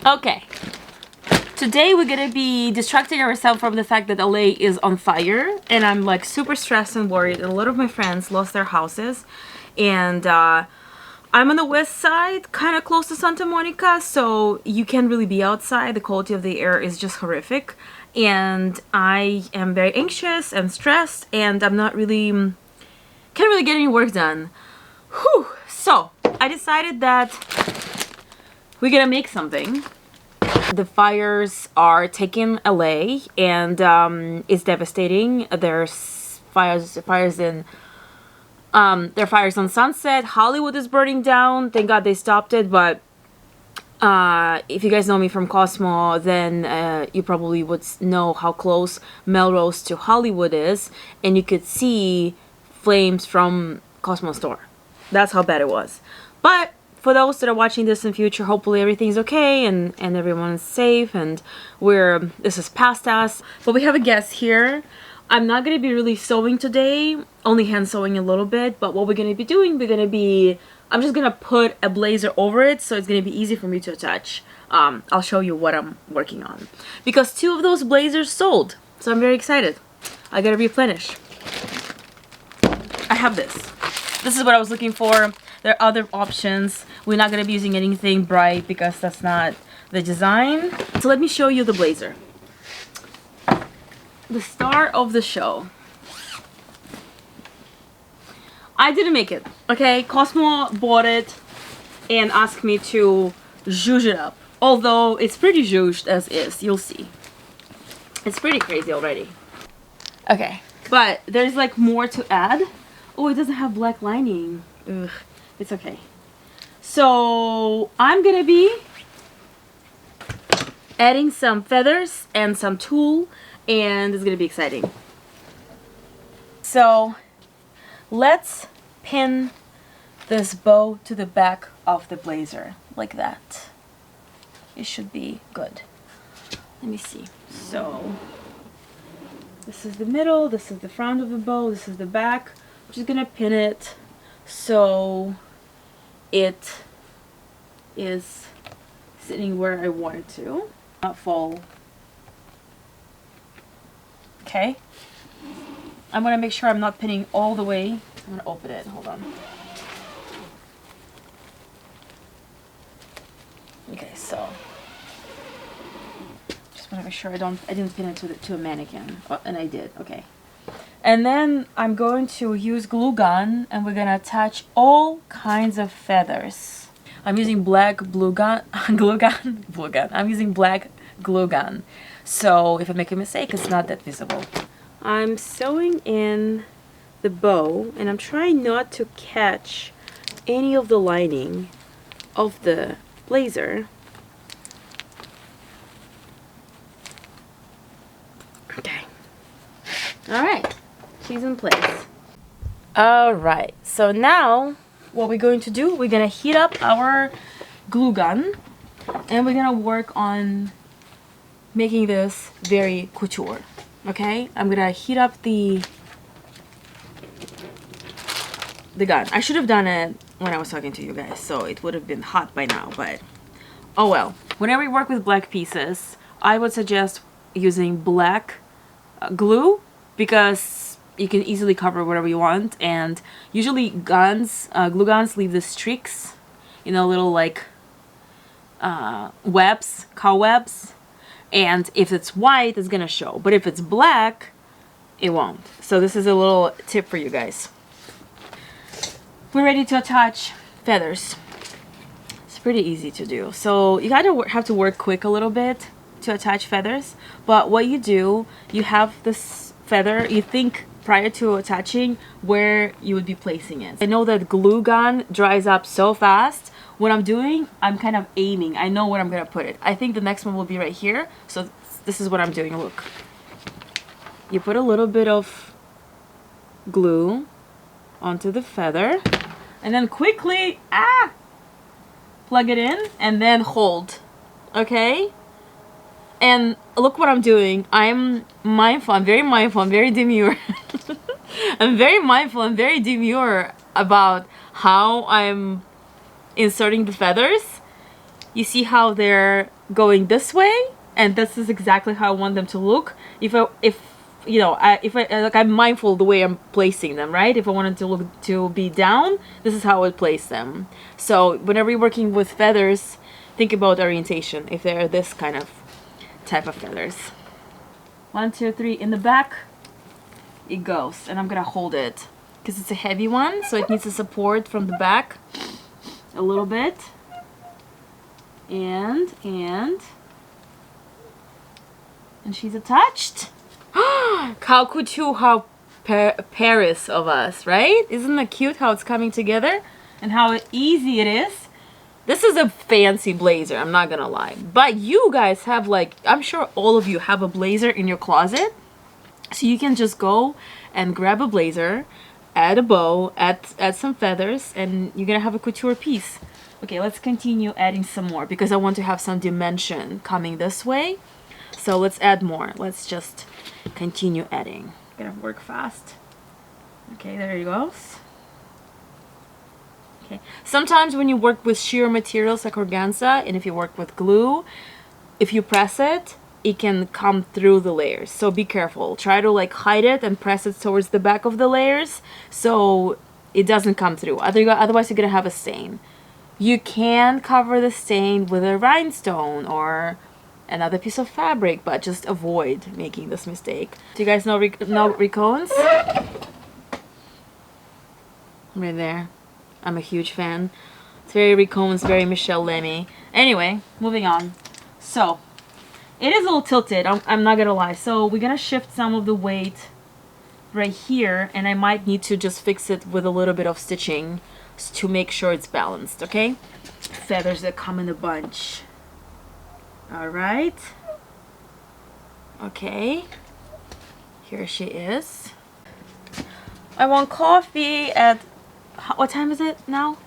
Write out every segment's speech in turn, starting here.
Okay. Today we're gonna be distracting ourselves from the fact that LA is on fire, and I'm like super stressed and worried. And a lot of my friends lost their houses, and I'm on the west side, kind of close to Santa Monica, so you can't really be outside. The quality of the air is just horrific, and I am very anxious and stressed, and I'm not really can't really get any work done. Whew. So I decided that we're gonna make something. The fires are taking LA, and it's devastating. There's fires in there are fires on Sunset. Hollywood is burning down. Thank God they stopped it. But if you guys know me from Cosmo, then you probably would know how close Melrose to Hollywood is, and you could see flames from Cosmo store. That's how bad it was. But for those that are watching this in future, hopefully everything's okay and everyone's safe, and this is past us. But we have a guest here. I'm not going to be really sewing today, only hand sewing a little bit, but what we're going to be doing, I'm just going to put a blazer over it, so it's going to be easy for me to attach. I'll show you what I'm working on. Because 2 of those blazers sold, so I'm very excited. I got to replenish. I have this. This is what I was looking for. There are other options. We're not going to be using anything bright because that's not the design. So let me show you the blazer. The star of the show. I didn't make it, okay? Cosmo bought it and asked me to zhuzh it up. Although it's pretty zhuzhed as is, you'll see. It's pretty crazy already. Okay, but there's like more to add. Oh, it doesn't have black lining. Ugh, it's okay. So I'm gonna be adding some feathers and some tulle, and it's gonna be exciting. So let's pin this bow to the back of the blazer like that. It should be good. Let me see. So this is the middle, this is the front of the bow, this is the back. I'm just gonna pin it so it is sitting where I want it to, not fall. Okay. I'm gonna make sure I'm not pinning all the way. I'm gonna open it. Hold on. Okay, so just wanna make sure I didn't pin it to a mannequin. Oh, and I did. Okay. And then I'm going to use glue gun, and we're gonna attach all kinds of feathers. I'm using black glue gun. I'm using black glue gun. So if I make a mistake, it's not that visible. I'm sewing in the bow, and I'm trying not to catch any of the lining of the blazer. Okay. All right. She's in place. All right. So now what we're going to do, we're going to heat up our glue gun, and we're going to work on making this very couture. Okay, I'm gonna heat up the gun. I should have done it when I was talking to you guys, so it would have been hot by now, but oh well. Whenever you work with black pieces, I would suggest using black glue, because you can easily cover whatever you want, and usually glue guns leave the streaks, you know, little like webs, cobwebs. And if it's white, it's gonna show. But if it's black, it won't. So this is a little tip for you guys. We're ready to attach feathers. It's pretty easy to do. So you have to work quick a little bit to attach feathers. But what you do, you have this feather, you think prior to attaching where you would be placing it. I know that glue gun dries up so fast. What I'm doing, I'm kind of aiming. I know where I'm gonna put it. I think the next one will be right here. So this is what I'm doing. Look. You put a little bit of glue onto the feather, and then quickly plug it in, and then hold. Okay? And look what I'm doing. I'm mindful. I'm very mindful. I'm very demure. I'm very mindful and very demure about how I'm inserting the feathers. You see how they're going this way, and this is exactly how I want them to look. If you know, like, I'm mindful the way I'm placing them, right? If I wanted to look to be down, this is how I would place them. So whenever you're working with feathers, think about orientation if they're this kind of type of feathers. 1, 2, 3 in the back. It goes, and I'm gonna hold it because it's a heavy one, so it needs a support from the back a little bit. And she's attached. How couture, how Paris of us, right? Isn't that cute how it's coming together and how easy it is? This is a fancy blazer, I'm not gonna lie. But you guys have, like, I'm sure all of you have a blazer in your closet. So you can just go and grab a blazer, add a bow, add some feathers, and you're gonna have a couture piece. Okay, let's continue adding some more because I want to have some dimension coming this way. So let's add more. Let's just continue adding. Gotta work fast. Okay, there it goes. Okay. Sometimes when you work with sheer materials like organza, and if you work with glue, if you press it, it can come through the layers. So be careful. Try to like hide it and press it towards the back of the layers so it doesn't come through. Otherwise you're gonna have a stain. You can cover the stain with a rhinestone or another piece of fabric, but just avoid making this mistake. Do you guys know Ricones? Right there. I'm a huge fan. It's very Ricones, very Michelle Lamy. Anyway, moving on. So, it is a little tilted, I'm not gonna lie. So we're gonna shift some of the weight right here, and I might need to just fix it with a little bit of stitching to make sure it's balanced, okay? Feathers that come in a bunch. Alright. Okay. Here she is. I want coffee at... What time is it now?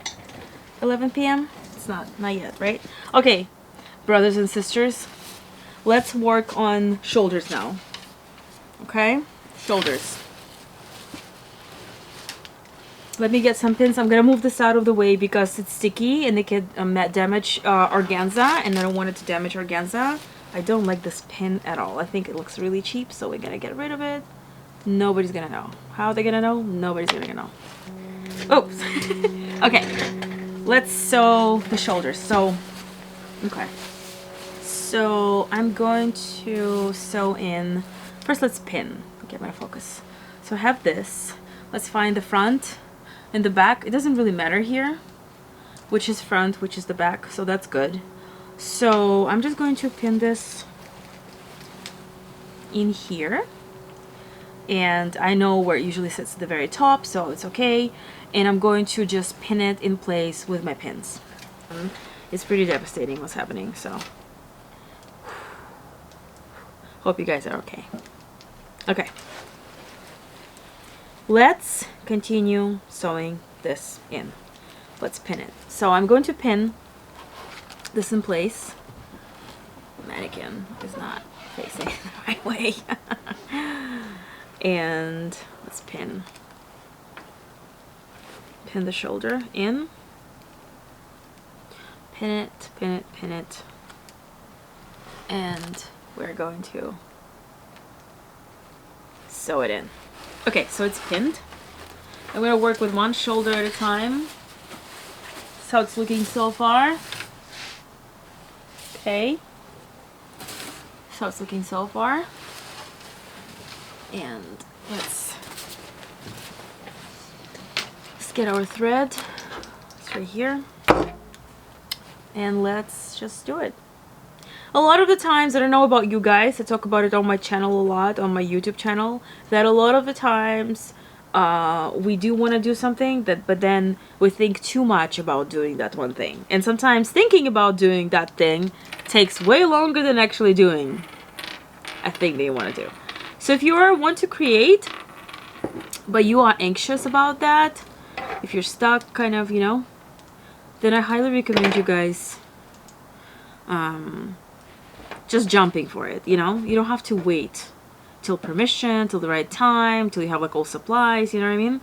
11 p.m.? It's not yet, right? Okay, brothers and sisters, let's work on shoulders now. Okay? Shoulders. Let me get some pins. I'm gonna move this out of the way because it's sticky and it could damage organza, and I don't want it to damage organza. I don't like this pin at all. I think it looks really cheap, so we're gonna get rid of it. Nobody's gonna know. How are they gonna know? Nobody's gonna know. Oops. Okay, let's sew the shoulders. So, okay. So I'm going to sew in. First, let's pin. Get my focus. So I have this. Let's find the front and the back. It doesn't really matter here which is front, which is the back, so that's good. So I'm just going to pin this in here, and I know where it usually sits at the very top, so it's okay. And I'm going to just pin it in place with my pins. It's pretty devastating what's happening, so hope you guys are okay. Okay, let's continue sewing this in. Let's pin it. So I'm going to pin this in place. Mannequin is not facing the right way. And let's pin the shoulder in. Pin it, pin it, pin it. And we're going to sew it in. Okay, so it's pinned. I'm going to work with one shoulder at a time. That's how it's looking so far. Okay. That's how it's looking so far. And let's get our thread. It's right here. And let's just do it. A lot of the times, I don't know about you guys, I talk about it on my channel a lot, on my YouTube channel, that a lot of the times we do want to do something, but then we think too much about doing that one thing. And sometimes thinking about doing that thing takes way longer than actually doing a thing that you want to do. So if you want to create, but you are anxious about that, if you're stuck kind of, you know, then I highly recommend you guys just jumping for it, you know? You don't have to wait till permission, till the right time, till you have like all supplies, you know what I mean?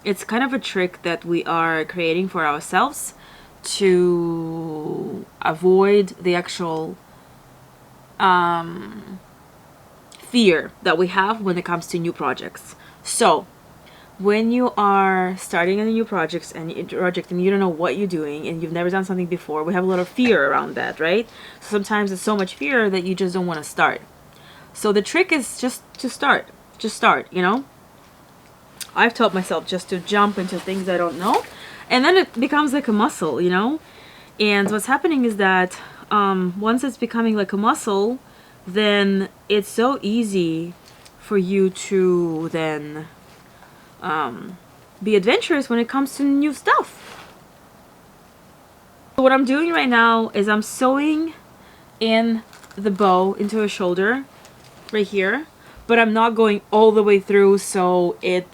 It's kind of a trick that we are creating for ourselves to to avoid the actual fear that we have when it comes to new projects. So when you are starting a new project and you don't know what you're doing and you've never done something before, we have a lot of fear around that, right? So sometimes it's so much fear that you just don't want to start. So the trick is just to start. Just start, you know? I've taught myself just to jump into things I don't know, and then it becomes like a muscle, you know? And what's happening is that once it's becoming like a muscle, then it's so easy for you to then be adventurous when it comes to new stuff. So what I'm doing right now is I'm sewing in the bow into a shoulder right here, but I'm not going all the way through so it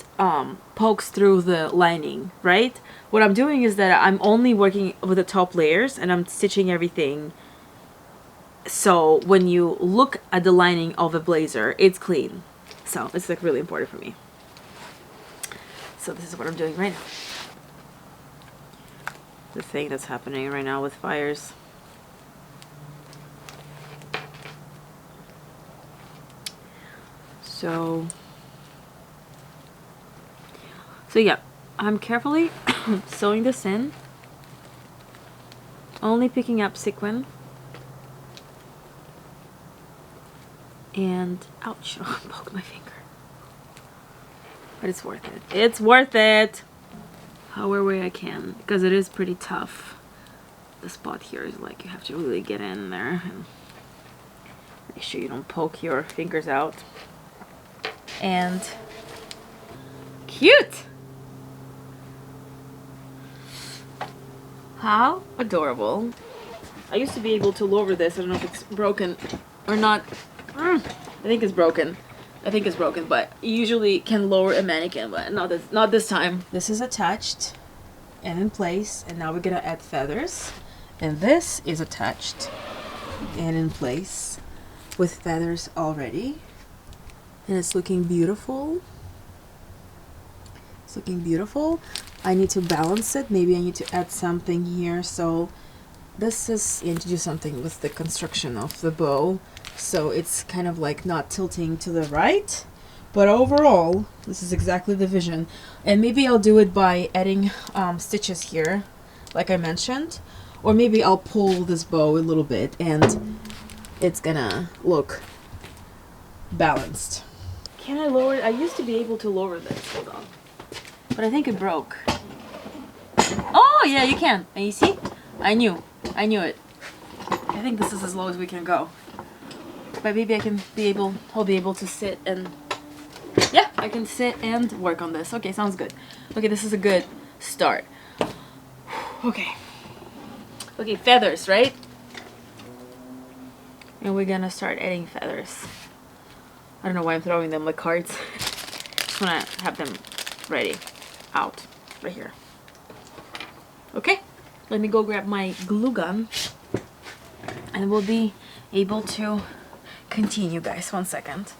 pokes through the lining, right? What I'm doing is that I'm only working with the top layers and I'm stitching everything so when you look at the lining of a blazer, it's clean. So it's like really important for me. So this is what I'm doing right now. The thing that's happening right now with fires. So yeah, I'm carefully sewing this in, only picking up sequin, and ouch, I poked my finger. But it's worth it. It's worth it! However way I can, because it is pretty tough. The spot here is like you have to really get in there and make sure you don't poke your fingers out. And cute! How adorable. I used to be able to lower this. I don't know if it's broken or not. I think it's broken. I think it's broken, but you usually can lower a mannequin, but not this time. This is attached and in place, and now we're gonna add feathers. And this is attached and in place with feathers already. And it's looking beautiful. It's looking beautiful. I need to balance it. Maybe I need to add something here. So this is, you need to do something with the construction of the bow. So it's kind of like not tilting to the right. But overall, this is exactly the vision. And maybe I'll do it by adding stitches here, like I mentioned. Or maybe I'll pull this bow a little bit and it's gonna look balanced. Can I lower it? I used to be able to lower this. Hold on. But I think it broke. Oh, yeah, you can. And you see? I knew it. I think this is as low as we can go. But maybe I'll be able to sit and, yeah, I can sit and work on this. Okay, sounds good. Okay, this is a good start. Okay. Okay, feathers, right? And we're gonna start adding feathers. I don't know why I'm throwing them like cards. Just wanna have them ready. Out. Right here. Okay, let me go grab my glue gun and we'll be able to continue, guys. 1 second.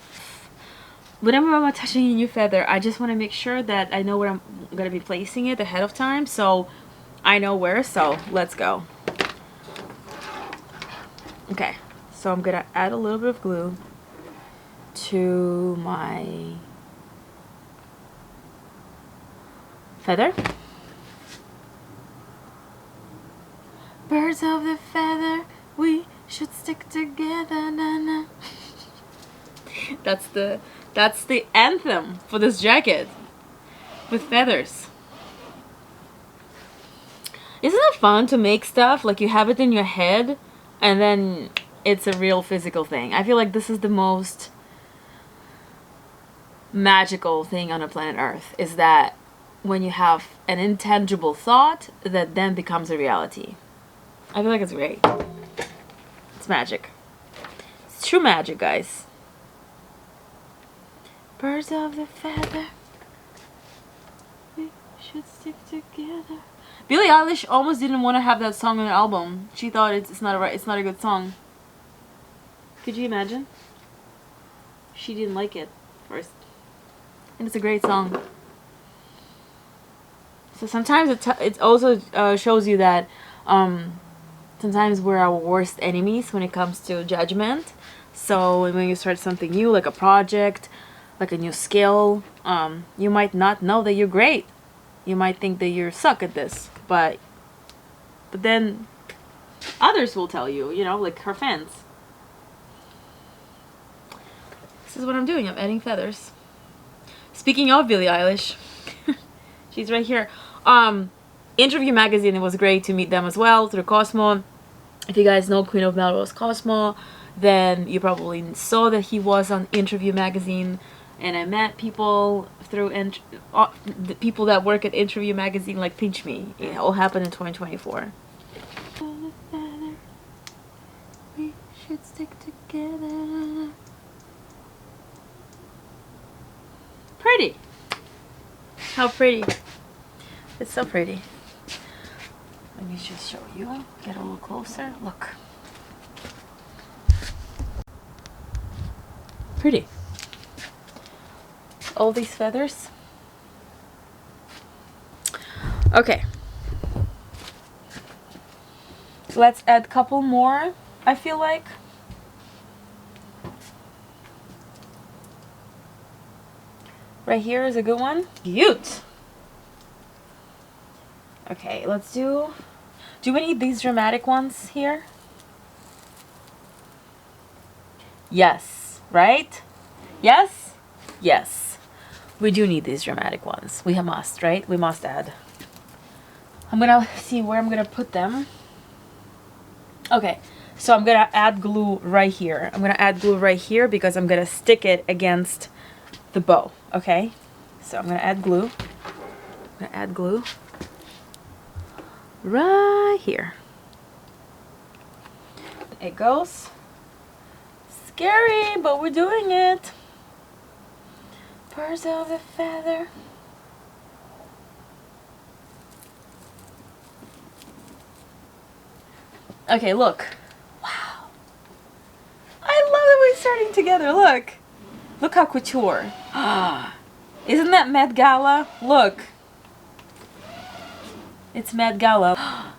Whenever I'm attaching a new feather, I just want to make sure that I know where I'm going to be placing it ahead of time, so I know where. So let's go. Okay, so I'm going to add a little bit of glue to my feather. Birds of the feather, we should stick together, na na. That's the anthem for this jacket with feathers. Isn't it fun to make stuff like you have it in your head and then it's a real physical thing? I feel like this is the most magical thing on a planet Earth, is that when you have an intangible thought that then becomes a reality. I feel like it's great. It's magic. It's true magic, guys. Birds of the feather, we should stick together. Billie Eilish almost didn't want to have that song on her album. She thought it's not a good song. Could you imagine? She didn't like it first, and it's a great song. So sometimes it also shows you that Sometimes we're our worst enemies when it comes to judgment. So when you start something new, like a project, like a new skill, you might not know that you're great. You might think that you suck at this, but then others will tell you, you know, like her fans. This is what I'm doing. I'm adding feathers. Speaking of Billie Eilish, she's right here. Interview Magazine, it was great to meet them as well through Cosmo. If you guys know Queen of Melrose Cosmo, then you probably saw that he was on Interview Magazine, and I met people through the people that work at Interview Magazine, like Pinch Me. It all happened in 2024. We should stick together. Pretty. How pretty. It's so pretty. Let me just show you. Get a little closer. Look. Pretty. All these feathers. Okay. Let's add a couple more, I feel like. Right here is a good one. Cute. Okay, let's do we need these dramatic ones here? Yes, right? Yes? Yes. We do need these dramatic ones. We must, right? We must add. I'm gonna see where I'm gonna put them. Okay, so I'm gonna add glue right here. I'm gonna add glue right here because I'm gonna stick it against the bow, okay? So I'm gonna add glue. I'm gonna add glue right here. It goes. Scary, but we're doing it. Birds of a feather. Okay, look. Wow. I love that we're starting together. Look. Look how couture. Isn't that Met Gala? Look. It's Met Gala.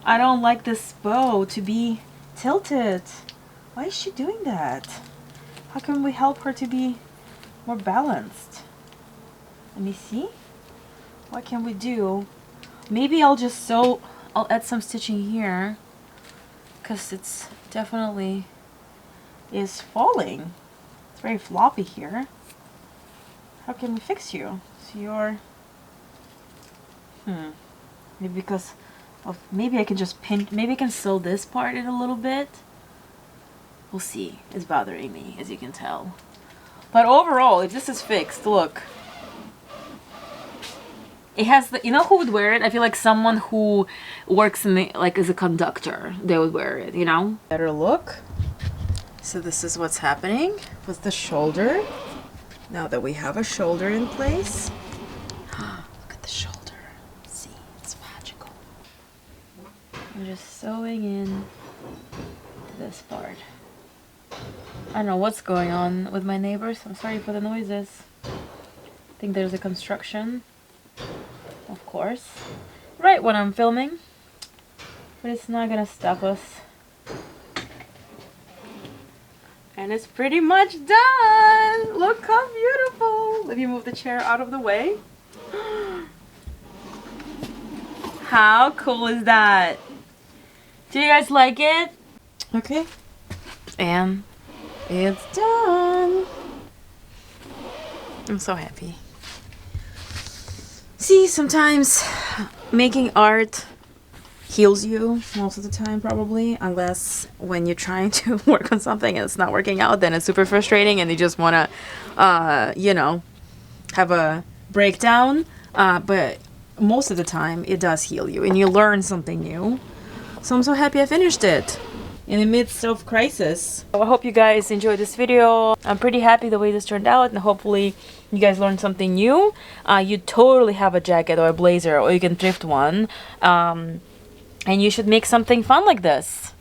I don't like this bow to be tilted. Why is she doing that? How can we help her to be more balanced? Let me see. What can we do? Maybe I'll add some stitching here, because it's definitely is falling. It's very floppy here. How can we fix you? So you're maybe because of, maybe I can just pinch, maybe I can sew this part in a little bit. We'll see. It's bothering me, as you can tell. But overall, if this is fixed, look. It has the, you know who would wear it? I feel like someone who works in the, like as a conductor, they would wear it, you know? Better look. So this is what's happening with the shoulder. Now that we have a shoulder in place. Look at the shoulder. See, it's magical. I'm just sewing in to this part. I don't know what's going on with my neighbors. I'm sorry for the noises. I think there's a construction. Of course. Right when I'm filming. But it's not gonna stop us. And it's pretty much done! Look how beautiful! Let me move the chair out of the way. How cool is that? Do you guys like it? Okay. And it's done! I'm so happy. See, sometimes making art heals you most of the time, probably, unless when you're trying to work on something and it's not working out, then it's super frustrating and you just want to, you know, have a breakdown. But most of the time, it does heal you and you learn something new. So I'm so happy I finished it in the midst of crisis. So I hope you guys enjoyed this video. I'm pretty happy the way this turned out, and hopefully you guys learned something new. You totally have a jacket or a blazer, or you can thrift one. And you should make something fun like this.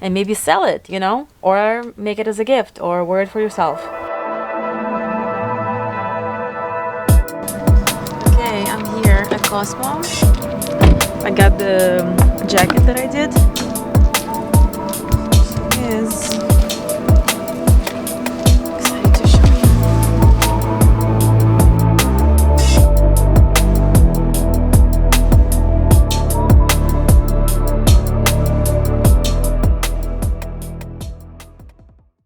And maybe sell it, you know? Or make it as a gift, or wear it for yourself. Okay, I'm here at Cosmo. I got the jacket that I did.